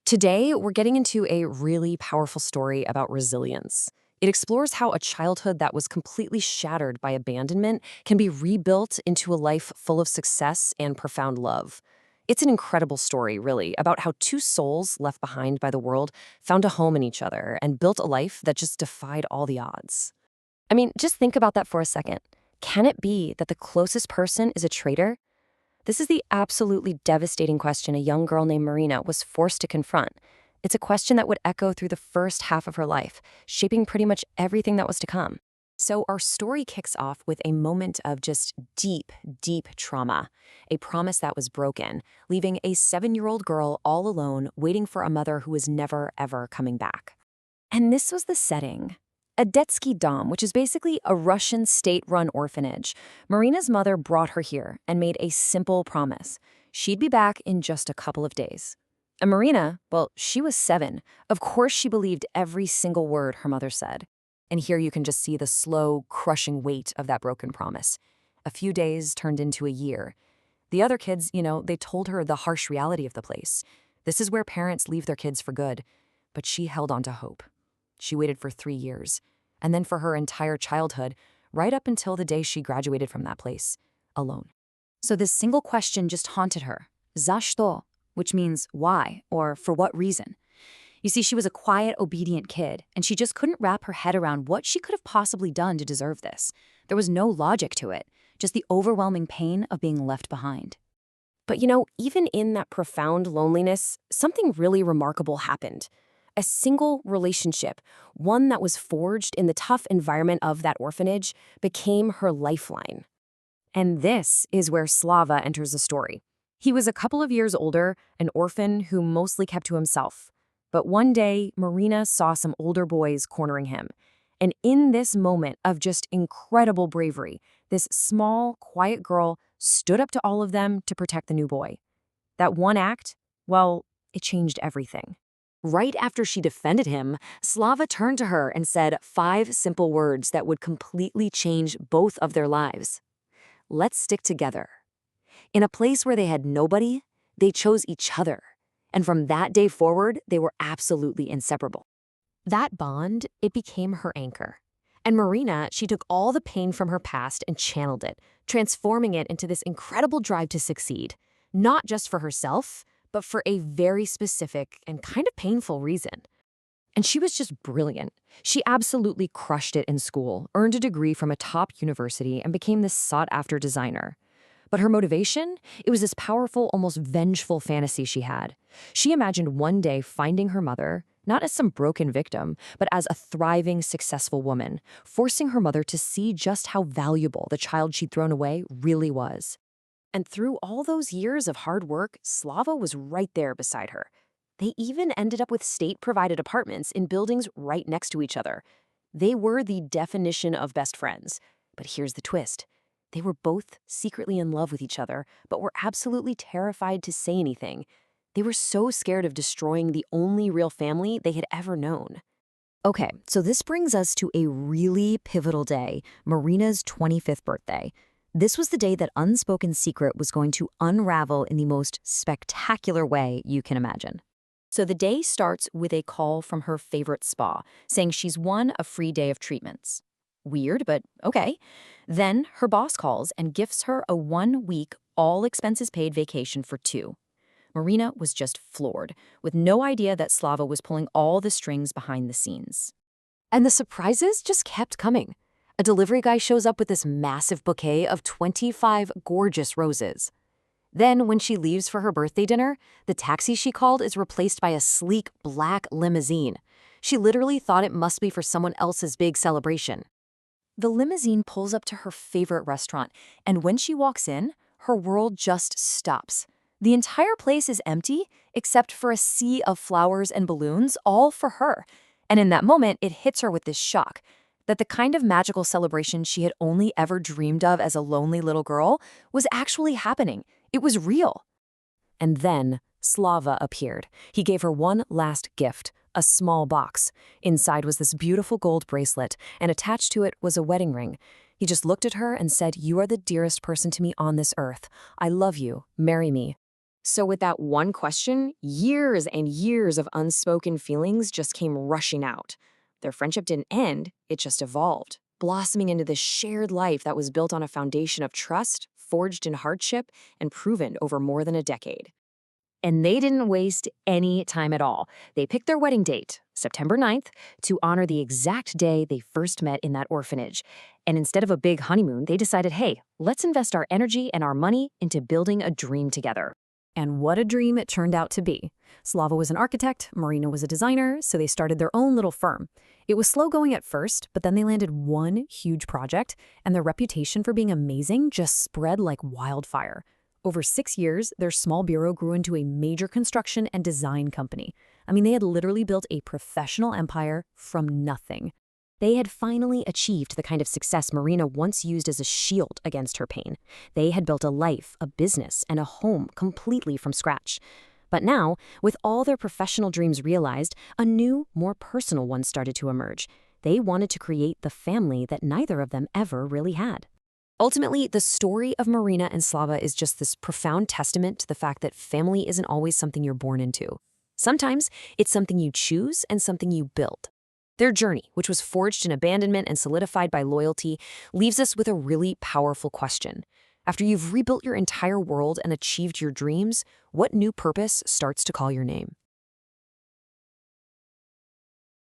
Today, we're getting into a really powerful story about resilience. It explores how a childhood that was completely shattered by abandonment can be rebuilt into a life full of success and profound love. It's an incredible story, really, about how two souls left behind by the world found a home in each other and built a life that just defied all the odds. I mean, just think about that for a second. Can it be that the closest person is a traitor? This is the absolutely devastating question a young girl named Marina was forced to confront. It's a question that would echo through the first half of her life, shaping pretty much everything that was to come. So our story kicks off with a moment of just deep, deep trauma, a promise that was broken, leaving a 7-year-old girl all alone, waiting for a mother who was never, ever coming back. And this was the setting. A Detsky Dom, which is basically a Russian state-run orphanage. Marina's mother brought her here and made a simple promise. She'd be back in just a couple of days. And Marina, well, she was 7. Of course she believed every single word her mother said. And here you can just see the slow, crushing weight of that broken promise. A few days turned into a year. The other kids, they told her the harsh reality of the place. This is where parents leave their kids for good. But she held on to hope. She waited for 3 years, and then for her entire childhood, right up until the day she graduated from that place, alone. So this single question just haunted her. За что? Which means why, or for what reason. You see, she was a quiet, obedient kid, and she just couldn't wrap her head around what she could have possibly done to deserve this. There was no logic to it, just the overwhelming pain of being left behind. But even in that profound loneliness, something really remarkable happened. A single relationship, one that was forged in the tough environment of that orphanage, became her lifeline. And this is where Slava enters the story. He was a couple of years older, an orphan who mostly kept to himself. But one day, Marina saw some older boys cornering him. And in this moment of just incredible bravery, this small, quiet girl stood up to all of them to protect the new boy. That one act, well, it changed everything. Right after she defended him, Slava turned to her and said 5 simple words that would completely change both of their lives. Let's stick together. In a place where they had nobody, they chose each other. And from that day forward, they were absolutely inseparable. That bond, it became her anchor. And Marina, she took all the pain from her past and channeled it, transforming it into this incredible drive to succeed, not just for herself, but for a very specific and kind of painful reason. And she was just brilliant. She absolutely crushed it in school, earned a degree from a top university, and became this sought-after designer. But her motivation? It was this powerful, almost vengeful fantasy she had. She imagined one day finding her mother, not as some broken victim, but as a thriving, successful woman, forcing her mother to see just how valuable the child she'd thrown away really was. And through all those years of hard work, Slava was right there beside her. They even ended up with state-provided apartments in buildings right next to each other. They were the definition of best friends. But here's the twist. They were both secretly in love with each other, but were absolutely terrified to say anything. They were so scared of destroying the only real family they had ever known. Okay, so this brings us to a really pivotal day, Marina's 25th birthday. This was the day that unspoken secret was going to unravel in the most spectacular way you can imagine. So the day starts with a call from her favorite spa, saying she's won a free day of treatments. Weird, but okay. Then her boss calls and gifts her a 1-week, all-expenses-paid vacation for 2. Marina was just floored, with no idea that Slava was pulling all the strings behind the scenes. And the surprises just kept coming. A delivery guy shows up with this massive bouquet of 25 gorgeous roses. Then, when she leaves for her birthday dinner, the taxi she called is replaced by a sleek black limousine. She literally thought it must be for someone else's big celebration. The limousine pulls up to her favorite restaurant, and when she walks in, her world just stops. The entire place is empty, except for a sea of flowers and balloons, all for her. And in that moment, it hits her with this shock, that the kind of magical celebration she had only ever dreamed of as a lonely little girl was actually happening. It was real. And then Slava appeared. He gave her one last gift, a small box. Inside was this beautiful gold bracelet, and attached to it was a wedding ring. He just looked at her and said, "You are the dearest person to me on this earth. I love you. Marry me." So, with that one question, years and years of unspoken feelings just came rushing out. Their friendship didn't end, it just evolved, blossoming into this shared life that was built on a foundation of trust, forged in hardship, and proven over more than a decade. And they didn't waste any time at all. They picked their wedding date, September 9th, to honor the exact day they first met in that orphanage. And instead of a big honeymoon, they decided, hey, let's invest our energy and our money into building a dream together. And what a dream it turned out to be. Slava was an architect, Marina was a designer, so they started their own little firm. It was slow going at first, but then they landed one huge project, and their reputation for being amazing just spread like wildfire. Over 6 years, their small bureau grew into a major construction and design company. I mean, they had literally built a professional empire from nothing. They had finally achieved the kind of success Marina once used as a shield against her pain. They had built a life, a business, and a home completely from scratch. But now, with all their professional dreams realized, a new, more personal one started to emerge. They wanted to create the family that neither of them ever really had. Ultimately, the story of Marina and Slava is just this profound testament to the fact that family isn't always something you're born into. Sometimes it's something you choose and something you build. Their journey, which was forged in abandonment and solidified by loyalty, leaves us with a really powerful question. After you've rebuilt your entire world and achieved your dreams, what new purpose starts to call your name?